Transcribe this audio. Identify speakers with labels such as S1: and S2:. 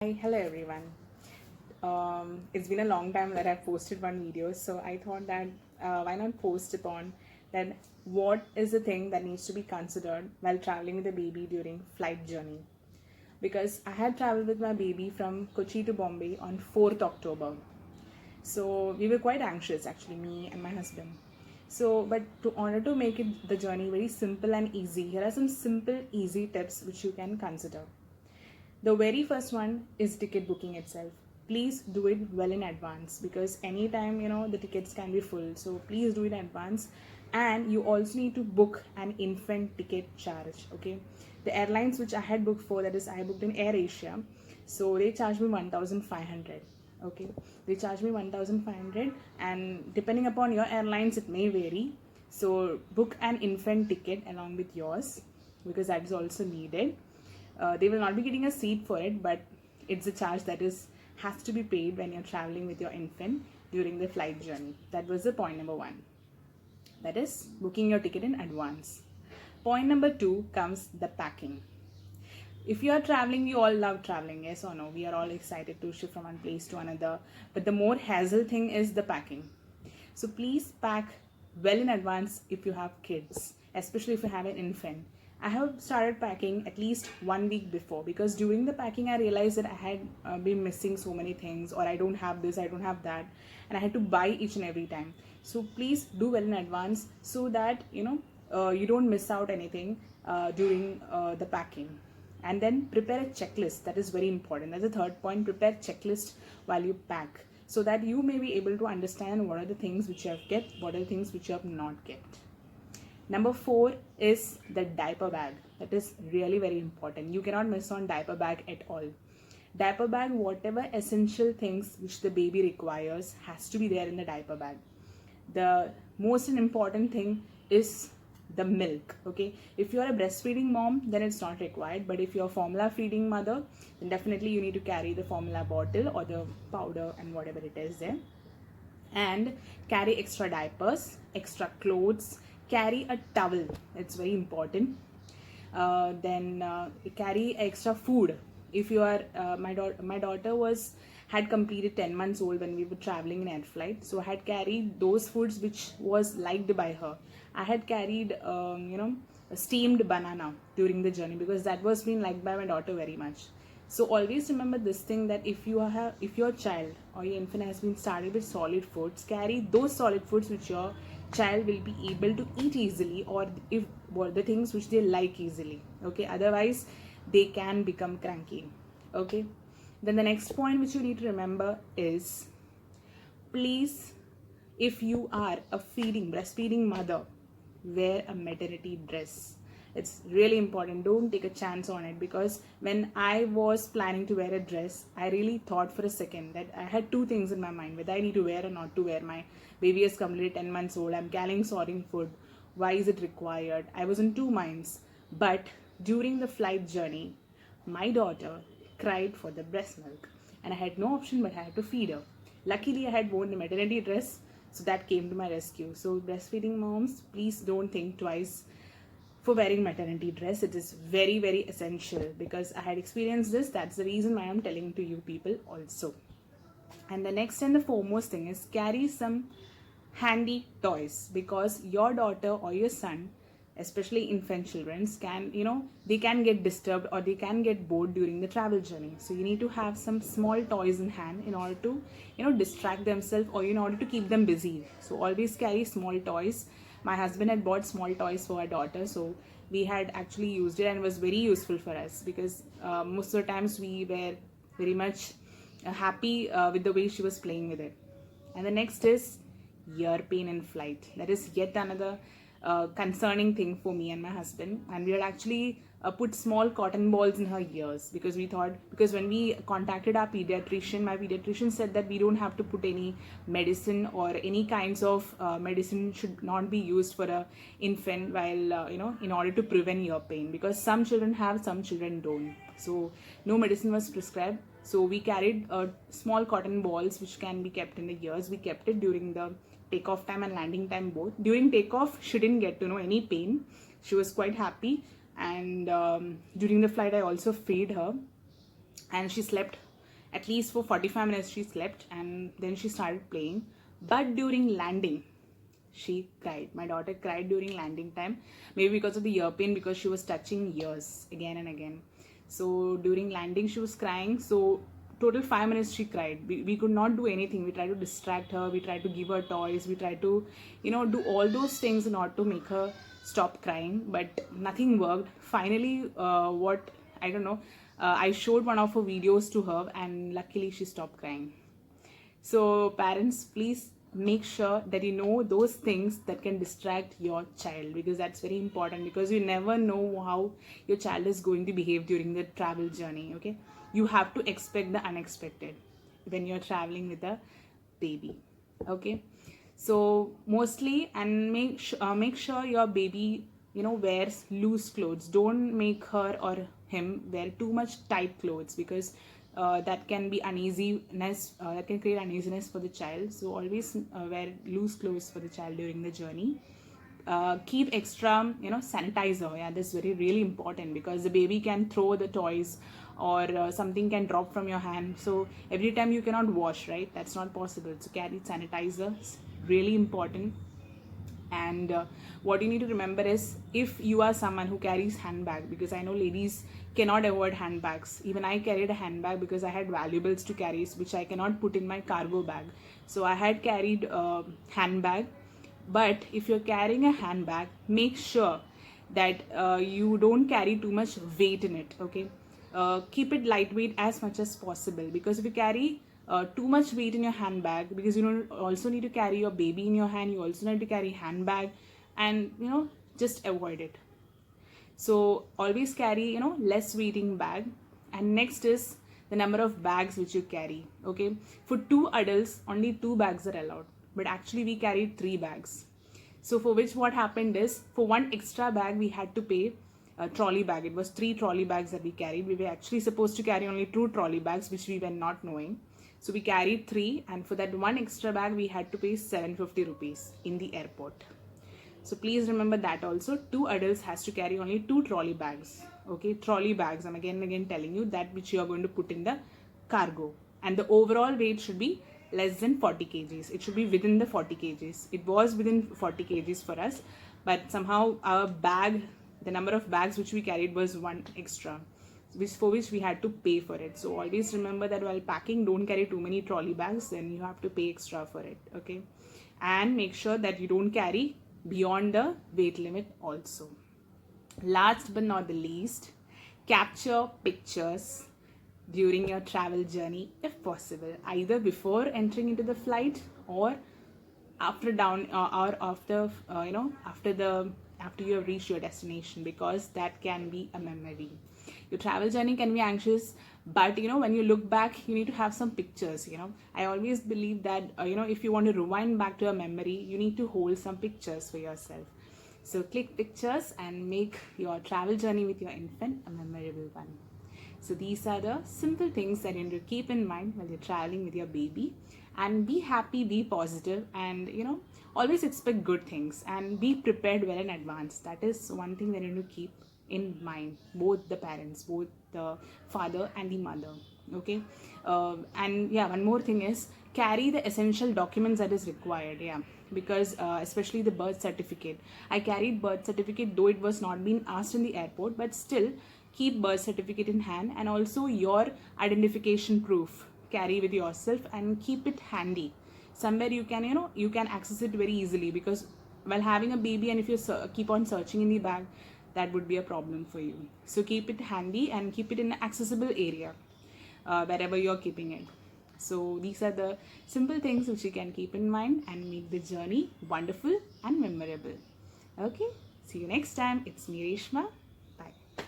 S1: Hi, hello everyone. It's been a long time that I've posted one video, so I thought that why not post upon that what is the thing that needs to be considered while traveling with a baby during flight journey. Because I had traveled with my baby from Kochi to Bombay on 4th October. So we were quite anxious actually, me and my husband. So, but to order to make it the journey very simple and easy, here are some simple, easy tips which you can consider. The very first one is ticket booking itself. Please do it well in advance because anytime the tickets can be full. So please do it in advance. And you also need to book an infant ticket charge. Okay. The airlines which I had booked for, that is I booked in Air Asia. So they charged me 1,500. Okay. They charged me 1,500 and depending upon your airlines it may vary. So book an infant ticket along with yours because that is also needed. They will not be getting a seat for it, but it's a charge that has to be paid when you're traveling with your infant during the flight journey. That was the point number one. That is booking your ticket in advance. Point number two comes the packing. If you are traveling, we all love traveling, yes or no? We are all excited to shift from one place to another. But the more hassle thing is the packing. So please pack well in advance if you have kids, especially if you have an infant. I have started packing at least 1 week before because during the packing I realized that I had been missing so many things, or I don't have this, I don't have that, and I had to buy each and every time. So please do well in advance so that you don't miss out anything during the packing. And then prepare a checklist. That is very important. That's the third point. Prepare checklist while you pack so that you may be able to understand what are the things which you have kept, what are the things which you have not kept. Number 4 is the diaper bag. That is really very important. You cannot miss on diaper bag at all. Diaper bag, whatever essential things which the baby requires has to be there in the diaper bag. The most important thing is the milk. Okay, if you are a breastfeeding mom, then it's not required, but if you're a formula feeding mother, then definitely you need to carry the formula bottle or the powder and whatever it is there. And carry extra diapers, extra clothes, carry a towel. It's very important. Then carry extra food. If you are my daughter had completed 10 months old when we were traveling in air flight, so I had carried those foods which was liked by her. I had carried a steamed banana during the journey because that was being liked by my daughter very much. So always remember this thing, that if your child or your infant has been started with solid foods, carry those solid foods which your child will be able to eat easily, or if the things which they like easily. Okay, otherwise they can become cranky. Okay, then the next point which you need to remember is, please, if you are a breastfeeding mother, wear a maternity dress. It's really important. Don't take a chance on it, because when I was planning to wear a dress, I really thought for a second that I had two things in my mind, whether I need to wear or not to wear. My baby is completely 10 months old. I'm carrying soaring food. Why is it required? I was in two minds. But during the flight journey, my daughter cried for the breast milk, and I had no option but I had to feed her. Luckily, I had worn the maternity dress, so that came to my rescue. So breastfeeding moms, please don't think twice for wearing maternity dress. It is very, very essential because I had experienced this. That's the reason why I'm telling to you people also. And the next and the foremost thing is, carry some handy toys, because your daughter or your son, especially infant children, they can get disturbed or they can get bored during the travel journey. So you need to have some small toys in hand in order to distract themselves, or in order to keep them busy. So always carry small toys. My husband had bought small toys for our daughter, so we had actually used it and it was very useful for us, because most of the times we were very much happy with the way she was playing with it. And the next is ear pain in flight. That is yet another concerning thing for me and my husband, and we had actually put small cotton balls in her ears, because we thought, because when we contacted our pediatrician, my pediatrician said that we don't have to put any medicine, or any kinds of medicine should not be used for a infant while in order to prevent ear pain, because some children have, some children don't. So no medicine was prescribed. So we carried small cotton balls which can be kept in the ears. We kept it during the takeoff time and landing time both. During takeoff, she didn't get to know any pain. She was quite happy. And during the flight, I also fed her, and she slept At least for 45 minutes she slept, and then she started playing. But during landing, she cried. My daughter cried during landing time, maybe because of the ear pain, because she was touching ears again and again. So during landing she was crying. So total 5 minutes she cried. We could not do anything. We tried to distract her, we tried to give her toys, we tried to do all those things in order to make her stop crying, but nothing worked. Finally, what I don't know, I showed one of her videos to her, and luckily she stopped crying. So parents, please make sure that you know those things that can distract your child, because that's very important, because you never know how your child is going to behave during the travel journey. Okay, you have to expect the unexpected when you're traveling with a baby. Okay, so mostly, and make sure your baby wears loose clothes. Don't make her or him wear too much tight clothes, because that can be uneasiness, that can create uneasiness for the child. So always wear loose clothes for the child during the journey. Keep extra sanitizer. Yeah, that's really important, because the baby can throw the toys, or something can drop from your hand. So every time you cannot wash, right? That's not possible. So carry sanitizer. It's really important. And what you need to remember is, if you are someone who carries handbag, because I know ladies cannot avoid handbags. Even I carried a handbag because I had valuables to carry, which I cannot put in my cargo bag. So I had carried a handbag. But if you're carrying a handbag, make sure that you don't carry too much weight in it. Okay, keep it lightweight as much as possible, because if you carry too much weight in your handbag, because also need to carry your baby in your hand, you also need to carry handbag, and just avoid it. So always carry less weighting bag. And next is the number of bags which you carry. Okay, for 2 adults only 2 bags are allowed, but actually we carried 3 bags. So for which, what happened is, for 1 extra bag we had to pay a trolley bag. It was 3 trolley bags that we carried. We were actually supposed to carry only 2 trolley bags, which we were not knowing. So we carried 3, and for that 1 extra bag we had to pay 750 rupees in the airport. So please remember that also. 2 adults has to carry only 2 trolley bags. Okay, trolley bags, I'm again and again telling you, that which you are going to put in the cargo. And the overall weight should be less than 40 kgs. It should be within the 40 kgs. It was within 40 kgs for us, but somehow our bag, the number of bags which we carried was 1 extra, for which we had to pay for it. So always remember that while packing, don't carry too many trolley bags, then you have to pay extra for it. Okay, and make sure that you don't carry beyond the weight limit also. Last but not the least, capture pictures during your travel journey if possible, either before entering into the flight, or after after you have reached your destination, because that can be a memory. Your travel journey can be anxious, but when you look back, you need to have some pictures. I always believe that if you want to rewind back to a memory, you need to hold some pictures for yourself. So click pictures and make your travel journey with your infant a memorable one. So these are the simple things that you need to keep in mind while you're traveling with your baby. And be happy, be positive, and always expect good things, and be prepared well in advance. That is one thing that you need to keep in mind, both the parents, both the father and the mother. Okay, and yeah, one more thing is, carry the essential documents that is required. Yeah, because especially the birth certificate. I carried birth certificate, though it was not being asked in the airport, but still keep birth certificate in hand, and also your identification proof carry with yourself, and keep it handy somewhere you can you can access it very easily, because while having a baby, and if you keep on searching in the bag, that would be a problem for you. So keep it handy and keep it in an accessible area wherever you're keeping it. So these are the simple things which you can keep in mind and make the journey wonderful and memorable. Okay, see you next time. It's me, Reshma.